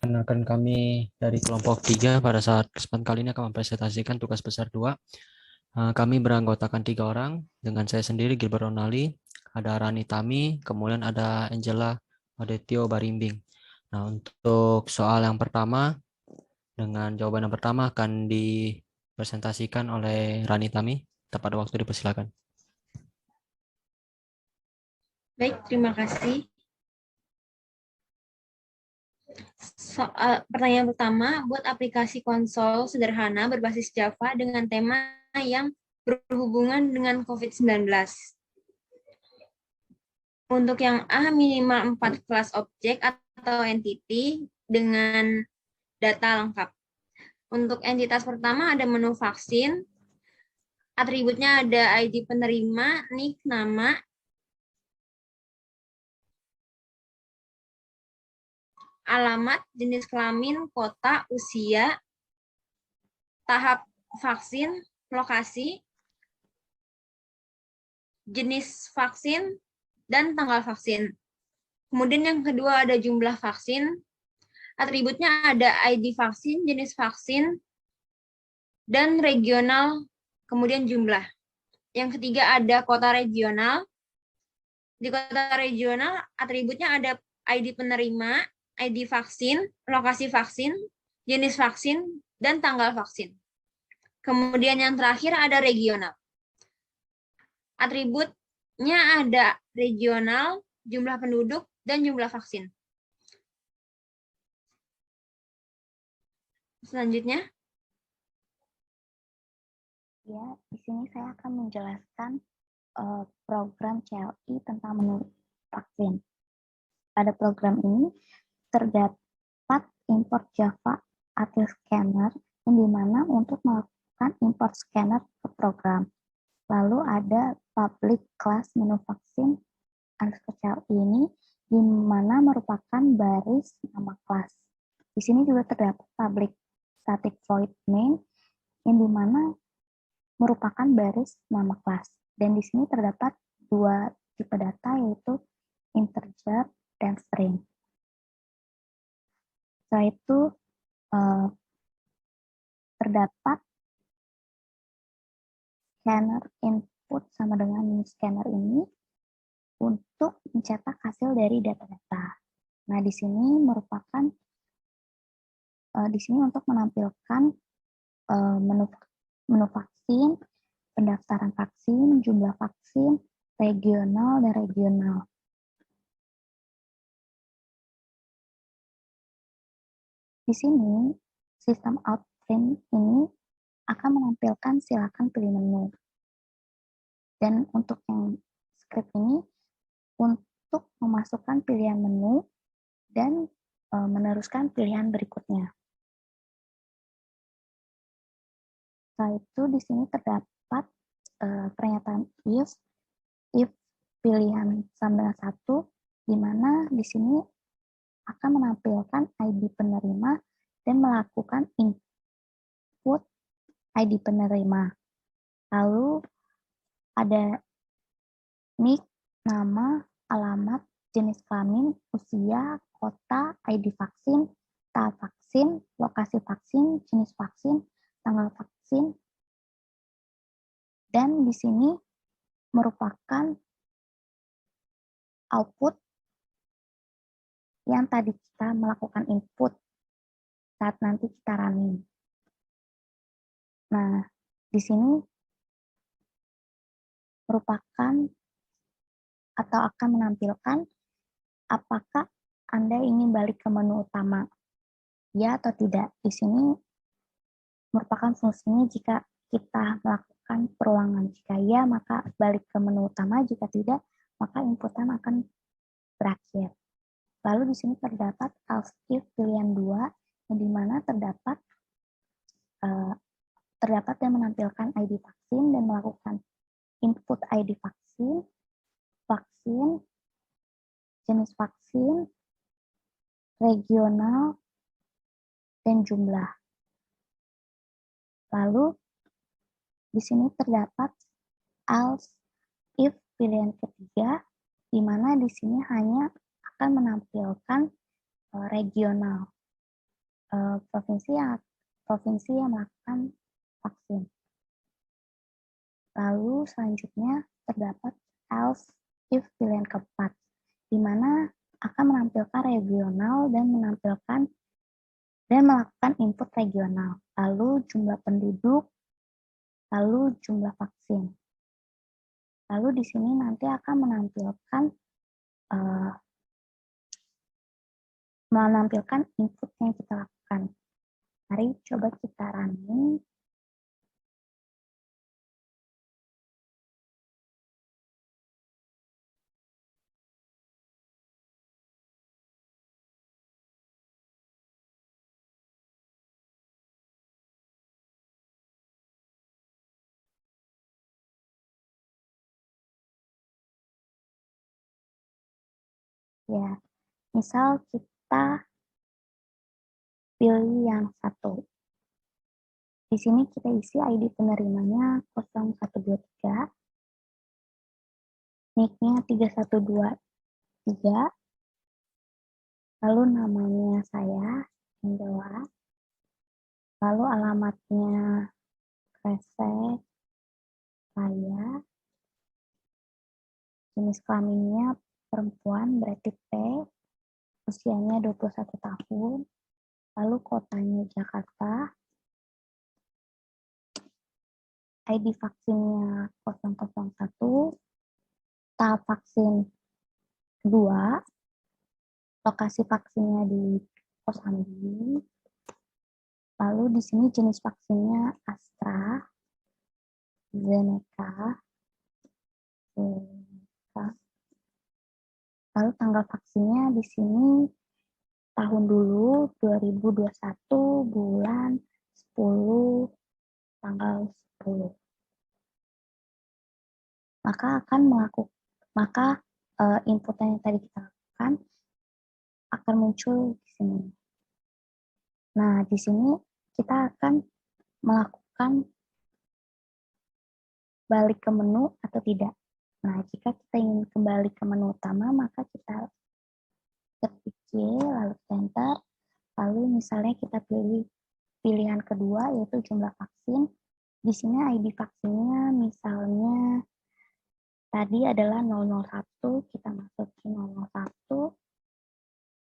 Perkenalkan kami dari kelompok 3 pada saat kesempatan kali ini akan mempresentasikan tugas besar 2. Kami beranggotakan 3 orang dengan saya sendiri Gilbert Ronali, ada Rani Tami, kemudian ada Angela Adetyo Barimbing. Nah, untuk soal yang pertama dengan jawaban yang pertama akan dipresentasikan oleh Rani Tami. Tepat waktu dipersilakan. Baik, terima kasih. Pertanyaan pertama, buat aplikasi konsol sederhana berbasis Java dengan tema yang berhubungan dengan COVID-19. Untuk yang A, minimal 4 kelas objek atau entity dengan data lengkap. Untuk entitas pertama ada menu vaksin, atributnya ada ID penerima, nick, nama, alamat, jenis kelamin, kota, usia, tahap vaksin, lokasi, jenis vaksin, dan tanggal vaksin. Kemudian yang kedua ada jumlah vaksin, atributnya ada ID vaksin, jenis vaksin, dan regional, kemudian jumlah. Yang ketiga ada kota regional. Di kota regional, atributnya ada ID penerima, ID vaksin, lokasi vaksin, jenis vaksin, dan tanggal vaksin. Kemudian yang terakhir ada regional. Atributnya ada regional, jumlah penduduk, dan jumlah vaksin. Selanjutnya. Ya, di sini saya akan menjelaskan program CLI tentang menu vaksin. Pada program ini terdapat import Java Util Scanner yang dimana untuk melakukan import scanner ke program. Lalu ada public class menu vaksin CLI ini di mana merupakan baris nama kelas. Di sini juga terdapat public static void main yang dimana merupakan baris nama kelas. Dan di sini terdapat dua tipe data yaitu integer dan string. Setelah itu terdapat scanner input sama dengan scanner ini untuk mencetak hasil dari data-data. Nah, di sini merupakan di sini untuk menampilkan menu vaksin, pendaftaran vaksin, jumlah vaksin, regional, dan regional. Di sini, sistem outprint ini akan menampilkan silakan pilih menu. Dan untuk yang script ini, untuk memasukkan pilihan menu dan meneruskan pilihan berikutnya. Setelah itu di sini terdapat pernyataan if pilihan sama dengan 1, di mana di sini akan menampilkan ID penerima dan melakukan input ID penerima. Lalu ada nick, nama, alamat, jenis kelamin, usia, kota, ID vaksin, tahap vaksin, lokasi vaksin, jenis vaksin, tanggal vaksin, dan di sini merupakan output yang tadi kita melakukan input saat nanti kita running. Nah, di sini merupakan atau akan menampilkan apakah Anda ingin balik ke menu utama, ya atau tidak. Di sini merupakan fungsinya jika kita melakukan perulangan. Jika ya, maka balik ke menu utama. Jika tidak, maka inputan akan berakhir. Lalu di sini terdapat else if pilihan 2, yang dimana terdapat yang menampilkan ID vaksin dan melakukan input ID vaksin, jenis vaksin, regional, dan jumlah. Lalu di sini terdapat else if pilihan ketiga, di mana di sini hanya akan menampilkan regional provinsi yang melakukan vaksin. Lalu selanjutnya terdapat else if pilihan keempat, di mana akan menampilkan regional dan melakukan input regional, lalu jumlah penduduk, lalu jumlah vaksin. Lalu di sini nanti akan menampilkan input yang kita lakukan. Mari coba kita running. Ya, misal kita pilih yang satu. Di sini kita isi ID penerimanya 0123, nicknya 3123, lalu namanya saya, Indra, lalu alamatnya Kresek, saya, jenis kelaminnya perempuan berarti P, usianya 21 tahun, lalu kotanya Jakarta, ID vaksinnya 001, tahap vaksin kedua, lokasi vaksinnya di Kosambi, lalu di sini jenis vaksinnya AstraZeneca, lalu tanggal vaksinnya di sini tahun dulu 2021 bulan 10 tanggal 10. Maka input yang tadi kita lakukan akan muncul di sini. Nah, di sini kita akan melakukan balik ke menu atau tidak. Nah, jika kita ingin kembali ke menu utama, maka kita ketik Y, lalu enter, lalu misalnya kita pilih pilihan kedua, yaitu jumlah vaksin. Di sini ID vaksinnya misalnya tadi adalah 001, kita masukin 001.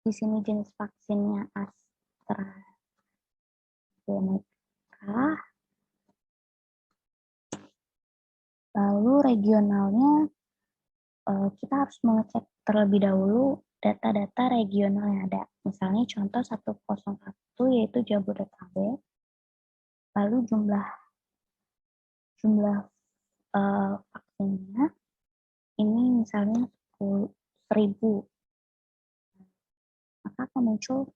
Di sini jenis vaksinnya AstraZeneca. Lalu regionalnya kita harus mengecek terlebih dahulu data-data regional yang ada. Misalnya contoh 101 yaitu Jabodetabek. Lalu jumlah vaksinnya ini misalnya 10.000. Maka akan muncul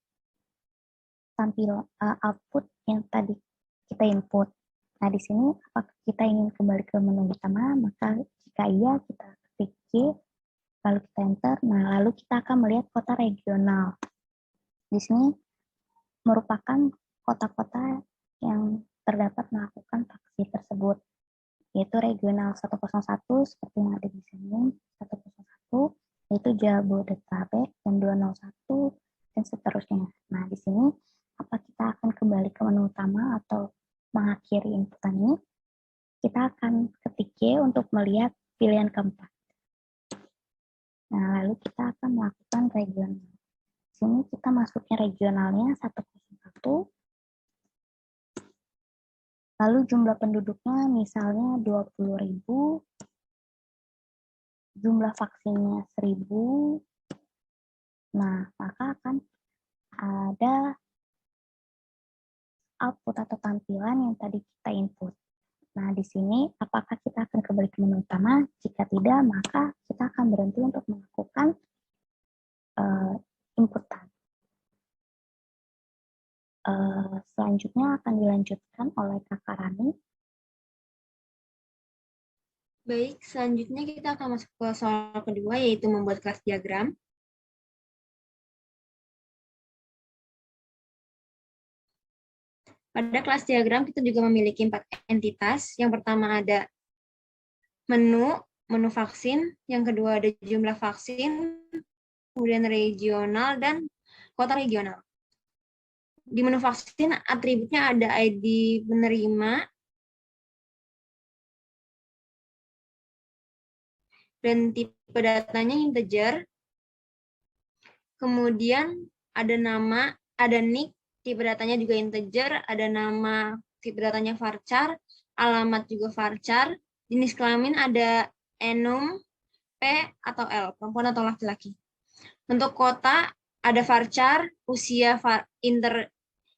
output yang tadi kita input. Nah, di sini apakah kita ingin kembali ke menu utama, maka jika iya kita klik Y, lalu kita enter. Nah, lalu kita akan melihat kota regional. Di sini merupakan kota-kota yang terdapat melakukan vaksin tersebut, yaitu regional 101 seperti yang ada di sini, 101 yaitu Jabodetabek, dan 201 dan seterusnya. Nah, di sini apa kita akan kembali ke menu utama atau mengakhiri inputan ini? Kita akan ketik Y untuk melihat pilihan keempat. Nah, lalu kita akan melakukan regional. Di sini kita masuknya regionalnya 101. Lalu jumlah penduduknya misalnya 20.000. Jumlah vaksinnya 1.000. Nah, maka akan ada output atau tampilan yang tadi kita input. Nah, di sini apakah kita akan kembali ke menu utama? Jika tidak, maka kita akan berhenti untuk melakukan inputan. Selanjutnya akan dilanjutkan oleh Kakak Rani. Baik, selanjutnya kita akan masuk ke soal kedua, yaitu membuat kelas diagram. Pada kelas diagram kita juga memiliki 4 entitas. Yang pertama ada menu, menu vaksin, yang kedua ada jumlah vaksin, kemudian regional dan kota regional. Di menu vaksin atributnya ada ID penerima dan tipe datanya integer. Kemudian ada nama, ada nick, tipe datanya juga integer, ada nama, tipe datanya varchar, alamat juga varchar, jenis kelamin ada enum, P atau L, perempuan atau laki-laki. Untuk kota ada varchar, usia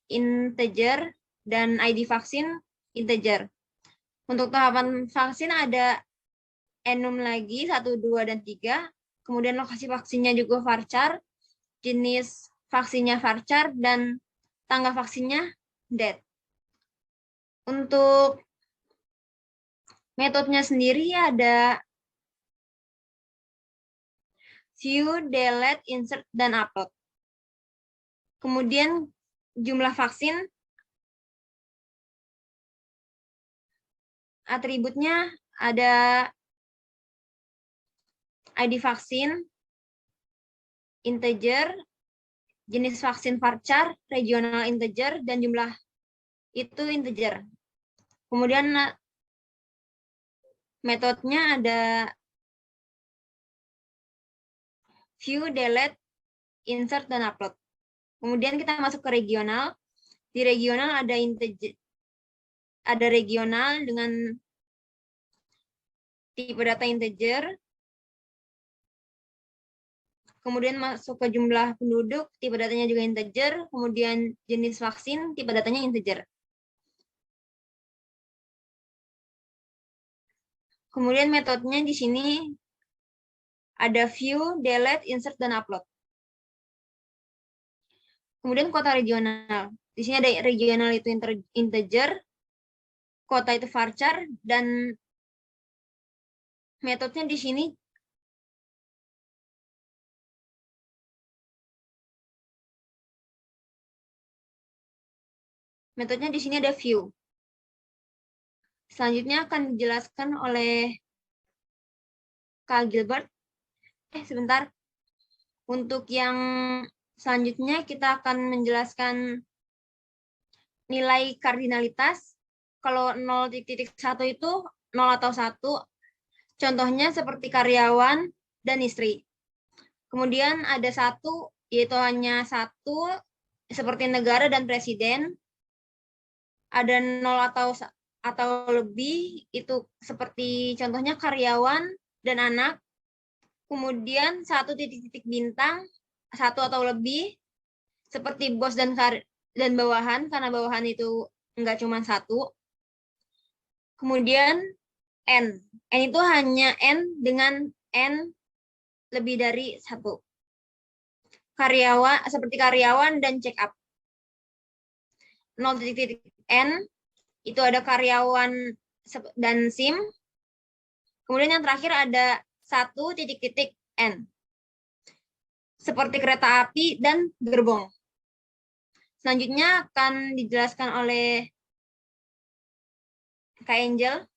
integer, dan ID vaksin integer. Untuk tahapan vaksin ada enum lagi, 1, 2, dan 3. Kemudian lokasi vaksinnya juga varchar, jenis vaksinnya varchar, dan tanggal vaksinnya date. Untuk metodenya sendiri ada view, delete, insert, dan upload. Kemudian jumlah vaksin, atributnya ada ID vaksin, integer, jenis vaksin varchar, regional integer, dan jumlah itu integer. Kemudian metodenya ada view, delete, insert, dan upload. Kemudian kita masuk ke regional. Di regional ada integer, ada regional dengan tipe data integer. Kemudian masuk ke jumlah penduduk, tipe datanya juga integer. Kemudian jenis vaksin, tipe datanya integer. Kemudian metodenya di sini ada view, delete, insert, dan upload. Kemudian kota regional. Di sini ada regional itu integer, kota itu varchar, dan metodenya di sini ada view. Selanjutnya akan dijelaskan oleh Kak Gilbert. Sebentar. Untuk yang selanjutnya kita akan menjelaskan nilai kardinalitas. Kalau 0.1 itu 0 atau 1. Contohnya seperti karyawan dan istri. Kemudian ada 1, yaitu hanya 1, seperti negara dan presiden. Ada 0 atau lebih, itu seperti contohnya karyawan dan anak. Kemudian 1 titik-titik bintang, 1 atau lebih, seperti bos dan bawahan, karena bawahan itu enggak cuma 1. Kemudian N. N itu hanya N dengan N lebih dari 1. Karyawan, seperti karyawan dan check up. 0.N itu ada karyawan dan SIM. Kemudian yang terakhir ada 1.N. Seperti kereta api dan gerbong. Selanjutnya akan dijelaskan oleh Kak Angel.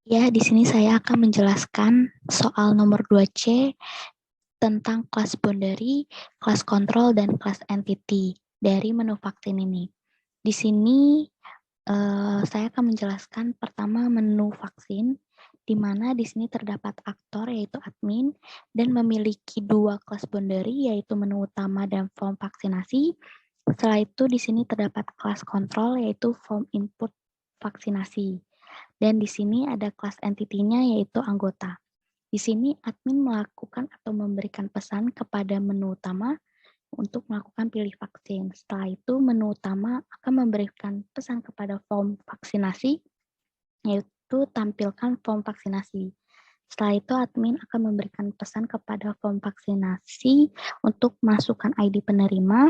Ya, di sini saya akan menjelaskan soal nomor 2C tentang kelas boundary, kelas control, dan kelas entity dari menu vaksin ini. Di sini saya akan menjelaskan pertama menu vaksin, di mana di sini terdapat aktor yaitu admin dan memiliki 2 kelas boundary yaitu menu utama dan form vaksinasi. Setelah itu di sini terdapat kelas control yaitu form input vaksinasi. Dan di sini ada kelas entity-nya yaitu anggota. Di sini admin melakukan atau memberikan pesan kepada menu utama untuk melakukan pilih vaksin. Setelah itu menu utama akan memberikan pesan kepada form vaksinasi, yaitu tampilkan form vaksinasi. Setelah itu admin akan memberikan pesan kepada form vaksinasi untuk masukkan ID penerima,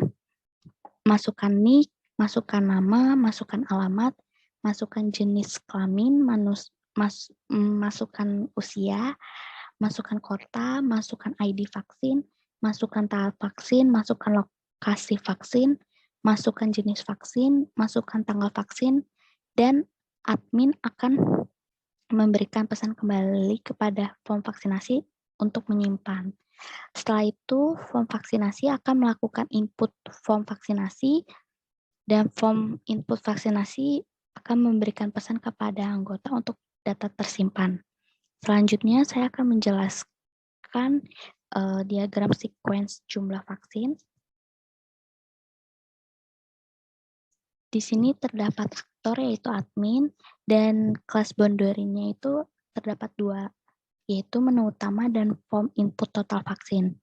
masukkan nick, masukkan nama, masukkan alamat, masukkan jenis kelamin, masukkan usia, masukkan kota, masukkan ID vaksin, masukkan tahap vaksin, masukkan lokasi vaksin, masukkan jenis vaksin, masukkan tanggal vaksin, dan admin akan memberikan pesan kembali kepada form vaksinasi untuk menyimpan. Setelah itu, form vaksinasi akan melakukan input form vaksinasi dan form input vaksinasi akan memberikan pesan kepada anggota untuk data tersimpan. Selanjutnya, saya akan menjelaskan diagram sequence jumlah vaksin. Di sini terdapat aktor yaitu admin dan kelas boundary-nya itu terdapat dua, yaitu menu utama dan form input total vaksin.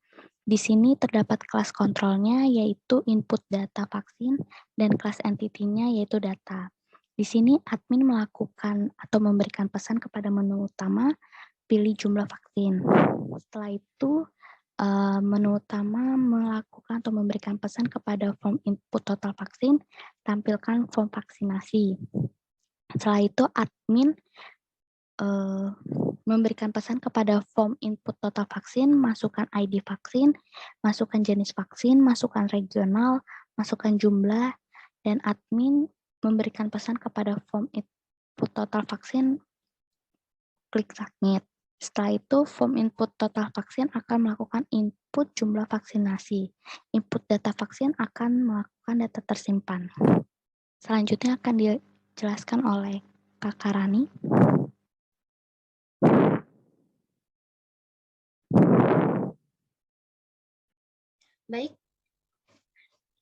Di sini terdapat kelas kontrolnya yaitu input data vaksin dan kelas entity-nya yaitu data. Di sini admin melakukan atau memberikan pesan kepada menu utama, pilih jumlah vaksin. Setelah itu menu utama melakukan atau memberikan pesan kepada form input total vaksin, tampilkan form vaksinasi. Setelah itu admin memberikan pesan kepada form input total vaksin, masukkan ID vaksin, masukkan jenis vaksin, masukkan regional, masukkan jumlah, dan admin memberikan pesan kepada form input total vaksin, klik submit. Setelah itu, form input total vaksin akan melakukan input jumlah vaksinasi. Input data vaksin akan melakukan data tersimpan. Selanjutnya akan dijelaskan oleh Kakak Rani. Baik.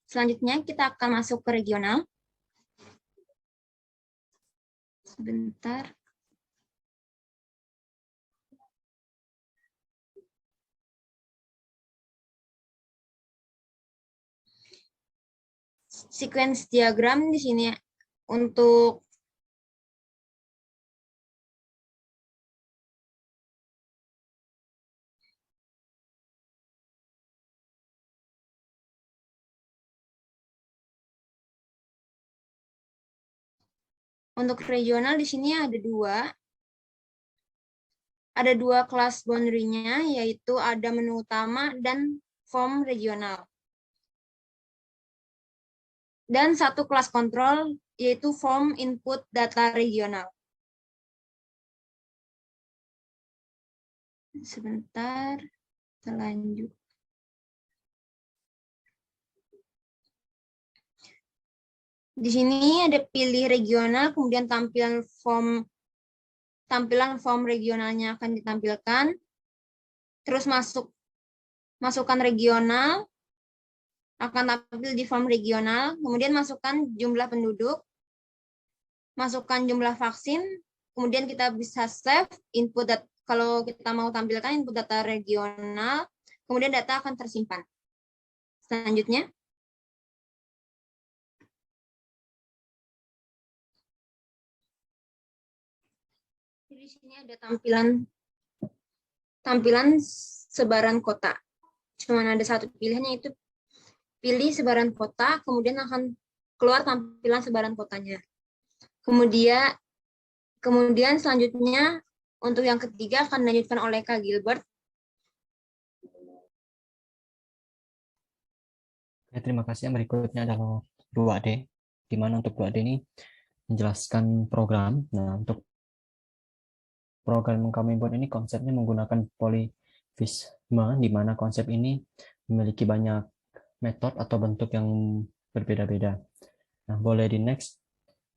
Selanjutnya kita akan masuk ke regional. Sebentar. Sequence diagram di sini untuk regional di sini ada dua kelas boundary-nya, yaitu ada menu utama dan form regional. Dan satu kelas kontrol, yaitu form input data regional. Sebentar, lanjut. Di sini ada pilih regional, kemudian tampilan form regionalnya akan ditampilkan. Terus masukkan regional, akan tampil di form regional, kemudian masukkan jumlah penduduk, masukkan jumlah vaksin, kemudian kita bisa save input data. Kalau kita mau tampilkan input data regional, kemudian data akan tersimpan. Selanjutnya, di sini ada tampilan sebaran kota. Cuman ada satu pilihannya, itu pilih sebaran kota, kemudian akan keluar tampilan sebaran kotanya. Kemudian selanjutnya untuk yang ketiga akan dilanjutkan oleh Kak Gilbert. Ya, terima kasih. Yang berikutnya adalah 2D, di mana untuk 2D ini menjelaskan program. Nah, untuk program yang kami buat ini konsepnya menggunakan polifisme, di mana konsep ini memiliki banyak metode atau bentuk yang berbeda-beda. Nah, boleh di next.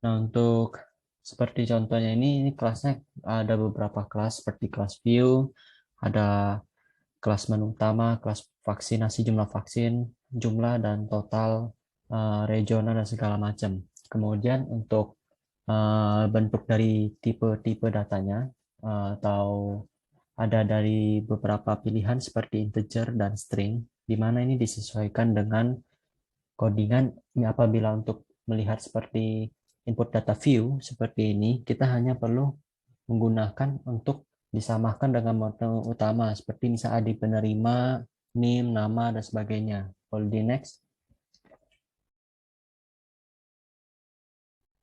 Nah, untuk seperti contohnya ini kelasnya ada beberapa kelas seperti kelas view, ada kelas menu utama, kelas vaksinasi, jumlah vaksin, jumlah dan total, regional dan segala macam. Kemudian untuk bentuk dari tipe-tipe datanya atau ada dari beberapa pilihan seperti integer dan string, di mana ini disesuaikan dengan codingan. Apabila untuk melihat seperti input data view seperti ini, kita hanya perlu menggunakan untuk disamakan dengan menu utama seperti misalnya ID penerima, NIM, nama, dan sebagainya. Kalau di next.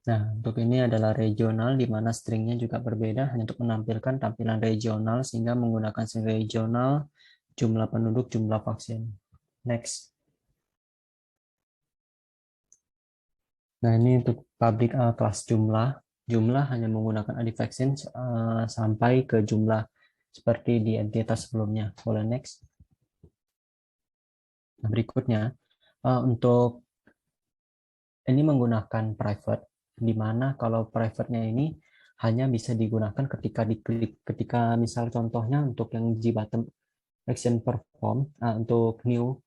Nah, untuk ini adalah regional, di mana stringnya juga berbeda, hanya untuk menampilkan tampilan regional, sehingga menggunakan string regional, jumlah penduduk, jumlah vaksin. Next. Nah, ini untuk public kelas jumlah. jumlah hanya menggunakan ID vaksin sampai ke jumlah seperti di entitas sebelumnya. Boleh next. Nah, berikutnya untuk ini menggunakan private, di mana kalau private-nya ini hanya bisa digunakan ketika diklik, ketika misal contohnya untuk yang G button action perform untuk new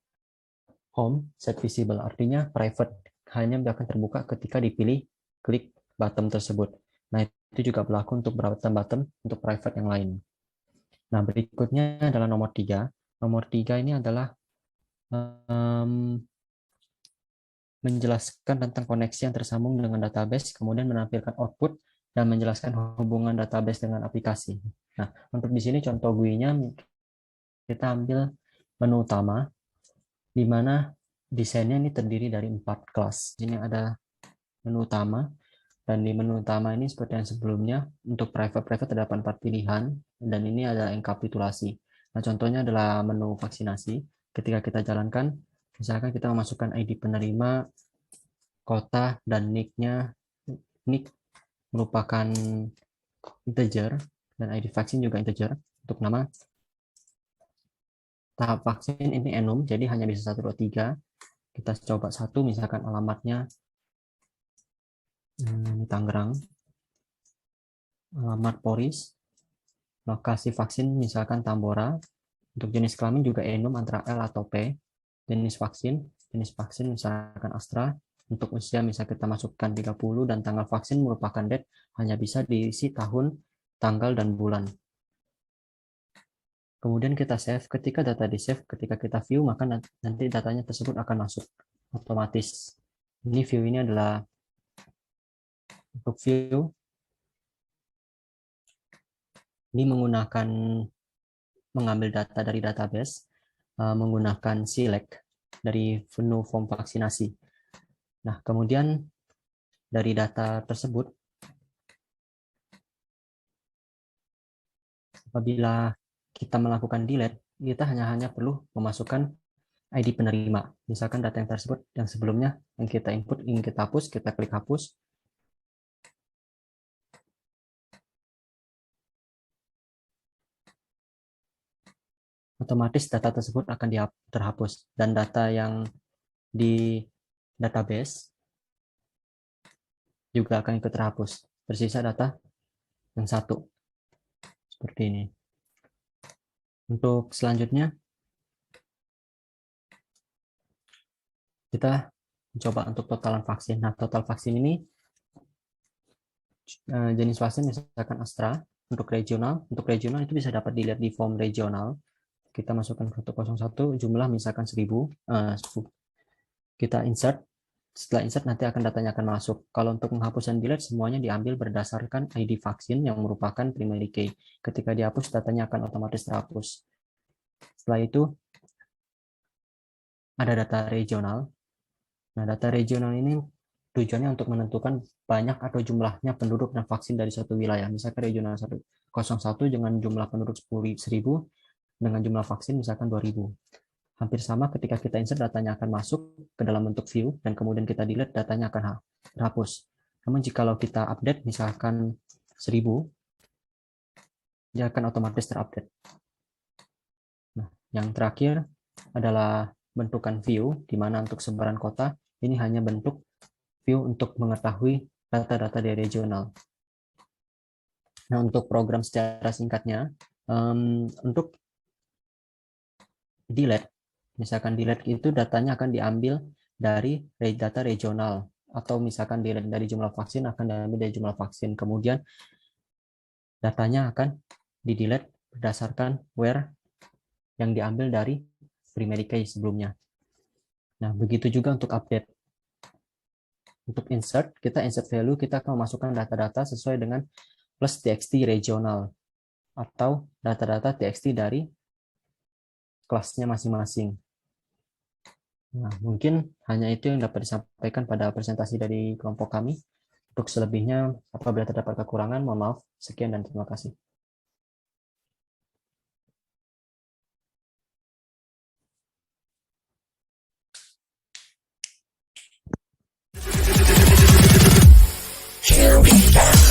home set visible, artinya private hanya akan terbuka ketika dipilih klik button tersebut. Nah, itu juga berlaku untuk button-button untuk private yang lain. Nah, berikutnya adalah nomor 3. Nomor 3 ini adalah menjelaskan tentang koneksi yang tersambung dengan database, kemudian menampilkan output dan menjelaskan hubungan database dengan aplikasi. Nah, untuk di sini contoh GUI-nya kita ambil menu utama, di mana desainnya ini terdiri dari 4 kelas. Ini ada menu utama, dan di menu utama ini seperti yang sebelumnya, untuk private terdapat 4 pilihan, dan ini ada enkapitulasi. Nah, contohnya adalah menu vaksinasi. Ketika kita jalankan, misalkan kita memasukkan ID penerima, kota, dan nick-nya. Nick merupakan integer, dan ID vaksin juga integer. Untuk nama, tahap vaksin ini enum, jadi hanya bisa 1, 2, 3. Kita coba 1, misalkan alamatnya Tangerang, alamat Poris, lokasi vaksin misalkan Tambora, untuk jenis kelamin juga enum antara L atau P, jenis vaksin misalkan Astra, untuk usia misal kita masukkan 30, dan tanggal vaksin merupakan date, hanya bisa diisi tahun, tanggal, dan bulan. Kemudian kita save, ketika data di save, ketika kita view, maka nanti datanya tersebut akan masuk otomatis. Ini view ini adalah untuk view, ini menggunakan mengambil data dari database, menggunakan select dari menu form vaksinasi. Nah, kemudian dari data tersebut, apabila kita melakukan delete, kita hanya perlu memasukkan ID penerima. Misalkan data yang tersebut yang sebelumnya yang kita input ingin kita hapus, kita klik hapus. Otomatis data tersebut akan terhapus, dan data yang di database juga akan ikut terhapus. Tersisa data yang 1. Seperti ini. Untuk selanjutnya, kita coba untuk totalan vaksin. Nah, total vaksin ini jenis vaksin misalkan Astra. Untuk regional itu bisa dapat dilihat di form regional. Kita masukkan 101, jumlah misalkan 1000. Kita insert. Setelah insert nanti akan datanya akan masuk. Kalau untuk menghapus dan delete semuanya diambil berdasarkan ID vaksin yang merupakan primary key. Ketika dihapus datanya akan otomatis terhapus. Setelah itu ada data regional. Nah, data regional ini tujuannya untuk menentukan banyak atau jumlahnya penduduk dan vaksin dari suatu wilayah. Misalkan regional 101 dengan jumlah penduduk 1000 dengan jumlah vaksin misalkan 2000. Hampir sama ketika kita insert datanya akan masuk ke dalam bentuk view, dan kemudian kita delete datanya akan terhapus. Namun jikalau kita update misalkan 1000, dia akan otomatis terupdate. Nah, yang terakhir adalah bentukan view, di mana untuk sebaran kota ini hanya bentuk view untuk mengetahui data-data dari regional. Nah, untuk program secara singkatnya, untuk delete, misalkan delete itu datanya akan diambil dari data regional, atau misalkan delete dari jumlah vaksin akan diambil dari jumlah vaksin. Kemudian datanya akan di-delete berdasarkan where yang diambil dari primary key sebelumnya. Nah, begitu juga untuk update. Untuk insert, kita insert value, kita akan memasukkan data-data sesuai dengan plus txt regional, atau data-data txt dari kelasnya masing-masing. Nah, mungkin hanya itu yang dapat disampaikan pada presentasi dari kelompok kami. Untuk selebihnya, apabila terdapat kekurangan, mohon maaf. Sekian dan terima kasih. Here we go.